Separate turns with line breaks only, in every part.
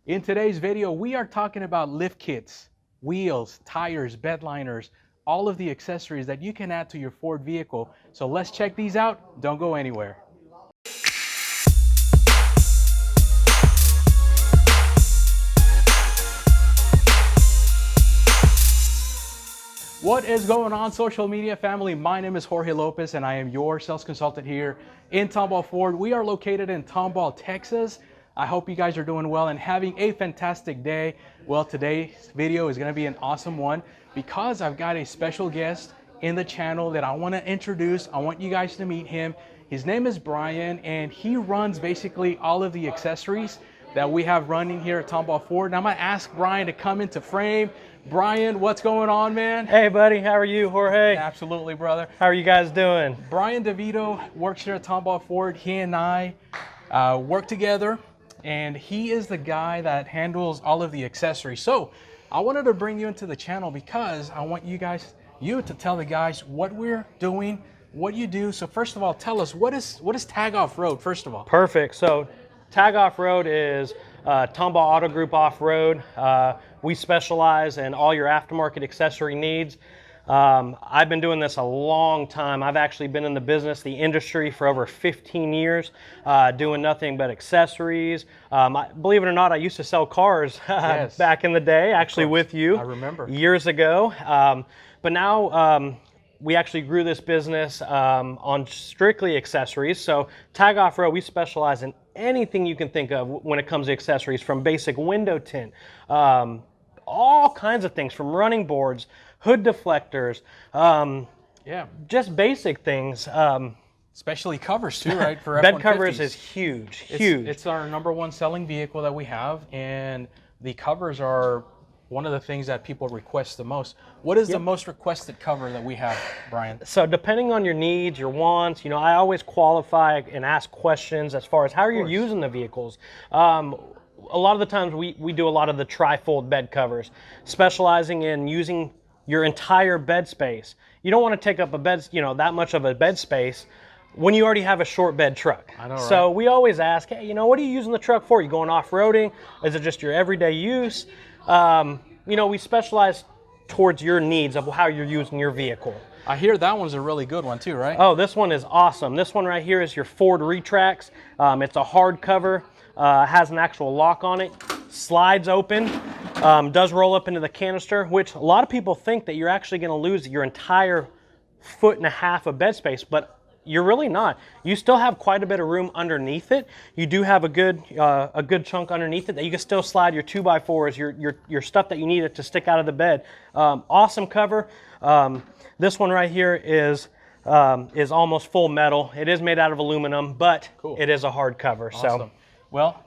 In today's video, we are talking about lift kits, wheels, tires, bed liners, all of the accessories that you can add to your Ford vehicle. So let's check these out. Don't go anywhere. What is going on, social media family? My name is Jorge Lopez and I am your sales consultant here in Tomball Ford. We are located in Tomball, Texas. I hope you guys are doing well and having a fantastic day. Well, today's video is going to be an awesome one because I've got a special guest in the channel that I want to introduce. I want you guys to meet him. His name is Brian and he runs basically all of the accessories that we have running here at Tomball Ford. And I'm going to ask Brian to come into frame. Brian, what's going on, man?
Hey, buddy. How are you, Jorge?
Absolutely, brother.
How are you guys doing?
Brian DeVito works here at Tomball Ford. He and I work together, and he is the guy that handles all of the accessories. So I wanted to bring you into the channel because I want you to tell the guys what we're doing, what you do. So first of all, tell us, what is Tag Off-Road, first of all?
Perfect. So Tag Off-Road is Tomball Auto Group Off-Road. We specialize in all your aftermarket accessory needs. I've been doing this a long time. I've actually been in the business, the industry, for over 15 years, doing nothing but accessories. Believe it or not, I used to sell cars
Yes.
back in the day, actually with you.
I remember.
Years ago. But now we actually grew this business on strictly accessories. So Tag Off-Road, we specialize in anything you can think of when it comes to accessories, from basic window tint, all kinds of things, from running boards, hood deflectors, just basic things.
Especially covers too, right? For
Bed
F-150s.
covers is huge, huge.
It's our #1 selling vehicle that we have, and the covers are one of the things that people request the most. What is the most requested cover that we have, Brian?
So depending on your needs, your wants, you know, I always qualify and ask questions as far as how you're using the vehicles. A lot of the times we do a lot of the tri-fold bed covers, specializing in using your entire bed space. You don't want to take up a bed, you know, that much of a bed space when you already have a short bed truck.
I know, right?
So we always ask, hey, you know, what are you using the truck for? You going off-roading? Is it just your everyday use? You know, we specialize towards your needs of how you're using your vehicle.
I hear that one's a really good one too, right?
Oh, this one is awesome. This one right here is your Ford Retrax. It's a hard cover, has an actual lock on it, slides open, does roll up into the canister, which a lot of people think that you're actually going to lose your entire 1.5 feet of bed space, but you're really not. You still have quite a bit of room underneath it. You do have a good chunk underneath it that you can still slide your 2x4s, your stuff that you need it to stick out of the bed. Awesome cover. This one right here is almost full metal. It is made out of aluminum, but It is a hard cover.
Awesome.
So,
well,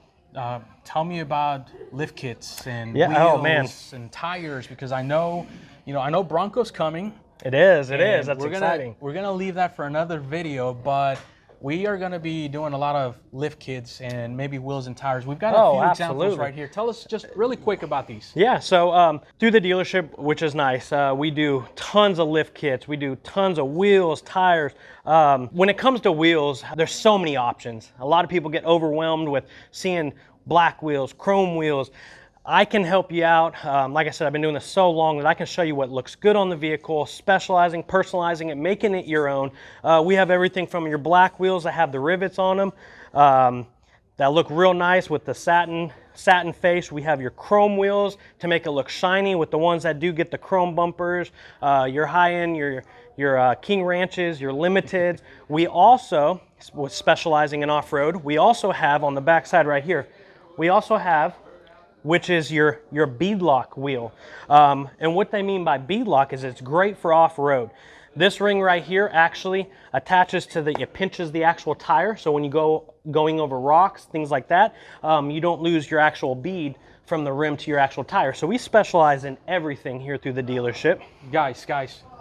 tell me about lift kits and wheels and tires, because I know Bronco's coming.
It is. That's exciting.
We're gonna leave that for another video, but we are gonna be doing a lot of lift kits and maybe wheels and tires. We've got a few examples right here. Tell us just really quick about these.
Yeah, so through the dealership, which is nice, we do tons of lift kits. We do tons of wheels, tires. When it comes to wheels, there's so many options. A lot of people get overwhelmed with seeing black wheels, chrome wheels. I can help you out. Like I said, I've been doing this so long that I can show you what looks good on the vehicle, specializing, personalizing it, making it your own. We have everything from your black wheels that have the rivets on them that look real nice with the satin face. We have your chrome wheels to make it look shiny with the ones that do get the chrome bumpers, your high-end, your King Ranches, your Limiteds. We also, with specializing in off-road, we also have on the back side right here, we also have, which is your bead lock wheel. And what they mean by bead lock is it's great for off-road. This ring right here actually attaches to it pinches the actual tire, so when you going over rocks, things like that, you don't lose your actual bead from the rim to your actual tire. So we specialize in everything here through the dealership.
Guys,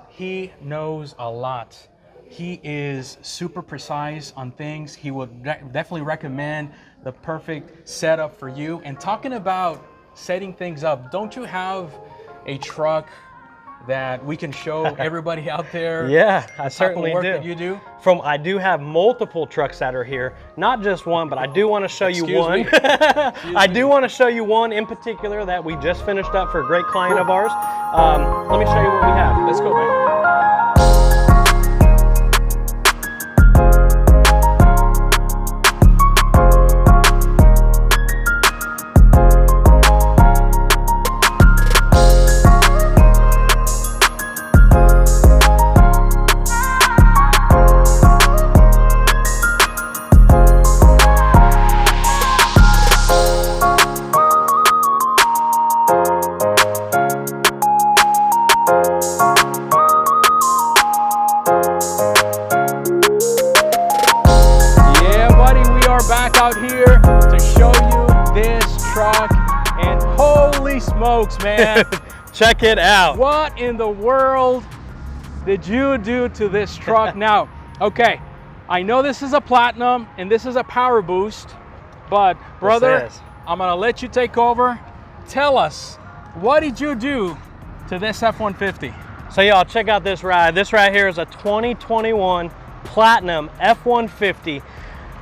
he knows a lot. He is super precise on things. He would definitely recommend the perfect setup for you. And talking about setting things up, don't you have a truck that we can show everybody out there?
Yeah, I
the type
certainly
of work
do.
that you do?
I do have multiple trucks that are here, not just one, but I do want to show you one. I do want to show you one in particular that we just finished up for a great client of ours. Let me show you what we have.
Let's go, man. Out here to show you this truck, and holy smokes, man.
Check it out.
What in the world did you do to this truck? Now, okay, I know this is a platinum and this is a power boost, but brother, I'm gonna let you take over. Tell us, what did you do to this F-150?
So y'all, check out this ride. This right here is a 2021 Platinum F-150.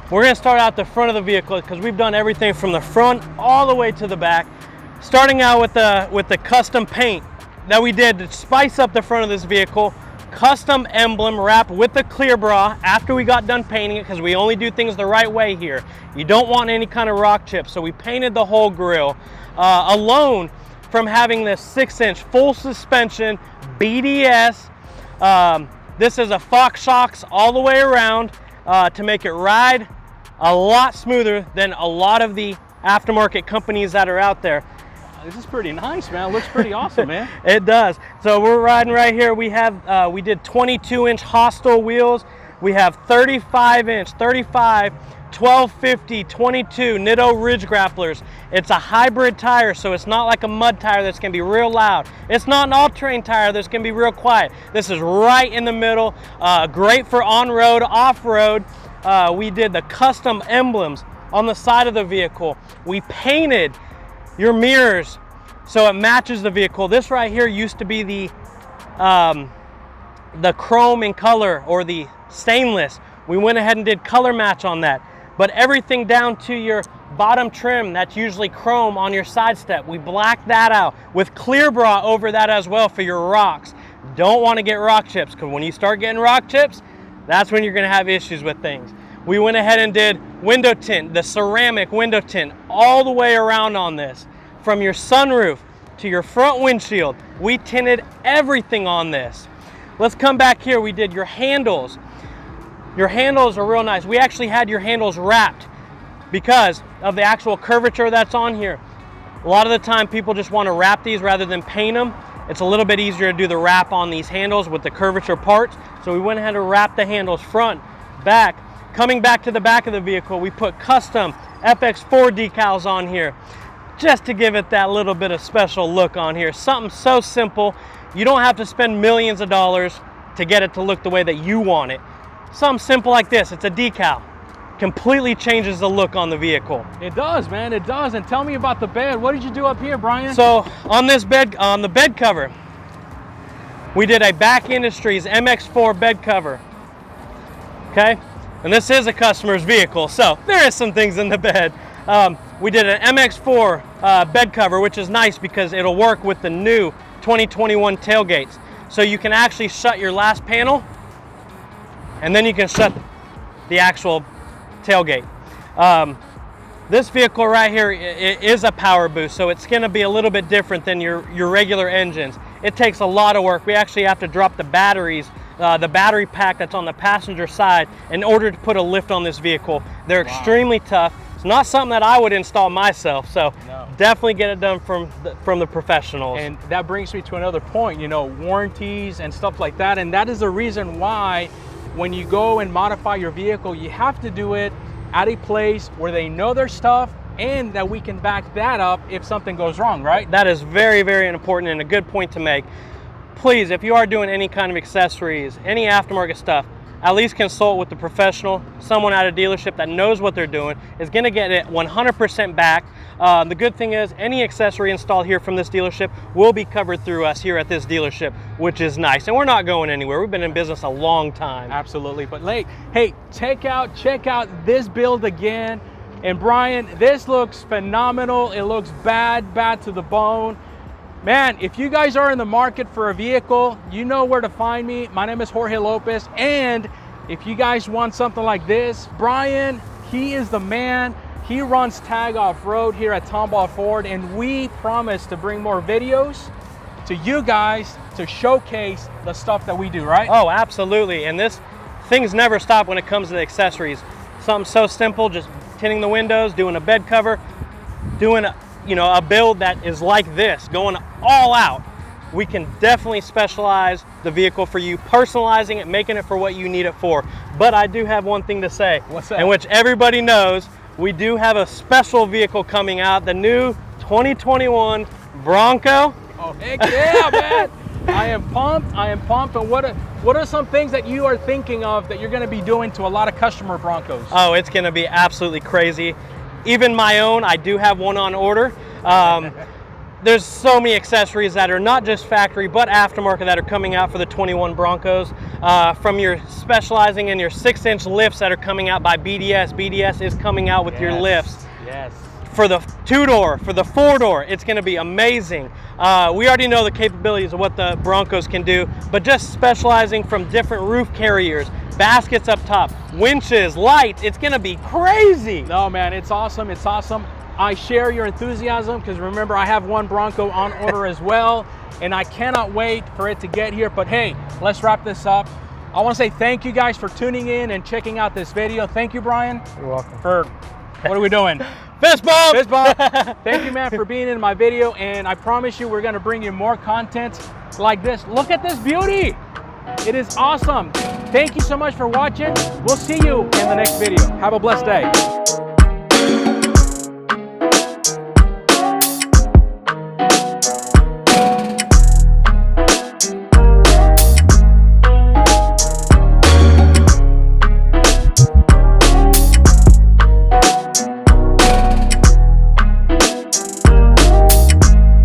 We're gonna start out the front of the vehicle because we've done everything from the front all the way to the back. Starting out with the custom paint that we did to spice up the front of this vehicle. Custom emblem wrapped with the clear bra after we got done painting it, because we only do things the right way here. You don't want any kind of rock chips, so we painted the whole grille. Alone from having this 6-inch full suspension BDS. This is a Fox shocks all the way around to make it ride a lot smoother than a lot of the aftermarket companies that are out there.
This is pretty nice, man. It looks pretty awesome, man.
It does. So we're riding right here. We have we did 22-inch Hostile wheels. We have 35-inch, 35, 1250, 22 Nitto Ridge Grapplers. It's a hybrid tire, so it's not like a mud tire that's gonna be real loud. It's not an all-terrain tire that's gonna be real quiet. This is right in the middle. Great for on-road, off-road. We did the custom emblems on the side of the vehicle. We painted your mirrors so it matches the vehicle. This right here used to be the chrome in color, or the stainless. We went ahead and did color match on that. But everything down to your bottom trim, that's usually chrome on your side step, we blacked that out with clear bra over that as well for your rocks. Don't want to get rock chips, because when you start getting rock chips, that's when you're going to have issues with things. We went ahead and did window tint, the ceramic window tint all the way around on this. From your sunroof to your front windshield, we tinted everything on this. Let's come back here. We did your handles. Your handles are real nice. We actually had your handles wrapped because of the actual curvature that's on here. A lot of the time people just want to wrap these rather than paint them. It's a little bit easier to do the wrap on these handles with the curvature parts. So we went ahead and wrapped the handles front, back. Coming back to the back of the vehicle, we put custom FX4 decals on here just to give it that little bit of special look on here. Something so simple. You don't have to spend millions of dollars to get it to look the way that you want it. Something simple like this, it's a decal. Completely changes the look on the vehicle.
It does, man, it does. And tell me about the bed. What did you do up here, Brian?
So on this bed, on the bed cover, we did a Back Industries MX4 bed cover. Okay, and this is a customer's vehicle, so there is some things in the bed. We did an MX4 bed cover, which is nice because it'll work with the new 2021 tailgates. So you can actually shut your last panel, and then you can shut the actual tailgate. This vehicle right here is a power boost, so it's going to be a little bit different than your regular engines. It takes a lot of work. We actually have to drop the batteries, the battery pack that's on the passenger side, in order to put a lift on this vehicle. They're extremely tough. It's not something that I would install myself, so definitely get it done from the professionals.
And that brings me to another point, you know, warranties and stuff like that. And that is the reason why when you go and modify your vehicle, you have to do it at a place where they know their stuff and that we can back that up if something goes wrong, right?
That is very, very important and a good point to make. Please, if you are doing any kind of accessories, any aftermarket stuff, at least consult with the professional, someone at a dealership that knows what they're doing, is going to get it 100% back. The good thing is any accessory installed here from this dealership will be covered through us here at this dealership, which is nice. And we're not going anywhere. We've been in business a long time.
Absolutely. But hey, check out this build again. And Brian, this looks phenomenal. It looks bad to the bone. Man, if you guys are in the market for a vehicle, you know where to find me. My name is Jorge Lopez. And if you guys want something like this, Brian, he is the man. He runs Tag Off-Road here at Tomball Ford, and we promise to bring more videos to you guys to showcase the stuff that we do, right?
Oh, absolutely. And things never stop when it comes to the accessories. Something so simple, just tinting the windows, doing a bed cover, doing a build that is like this, going all out. We can definitely specialize the vehicle for you, personalizing it, making it for what you need it for. But I do have one thing to say.
What's that?
In which everybody knows, we do have a special vehicle coming out, the new 2021 Bronco.
Oh, heck yeah, man. I am pumped. And what are some things that you are thinking of that you're going to be doing to a lot of customer Broncos?
Oh, it's going to be absolutely crazy. Even my own, I do have one on order. There's so many accessories that are not just factory, but aftermarket that are coming out for the 21 Broncos. From your specializing in your 6-inch lifts that are coming out by BDS. BDS is coming out with your lifts.
Yes.
For the 2-door, for the 4-door, it's going to be amazing. We already know the capabilities of what the Broncos can do, but just specializing from different roof carriers, baskets up top, winches, lights, it's going to be crazy.
No, man, it's awesome. It's awesome. I share your enthusiasm because remember, I have one Bronco on order as well, and I cannot wait for it to get here. But hey, let's wrap this up. I want to say thank you guys for tuning in and checking out this video. Thank you, Brian.
You're welcome.
What are we doing?
Fist bump!
Fist bump. Thank you, man, for being in my video, and I promise you we're going to bring you more content like this. Look at this beauty. It is awesome. Thank you so much for watching. We'll see you in the next video. Have a blessed day.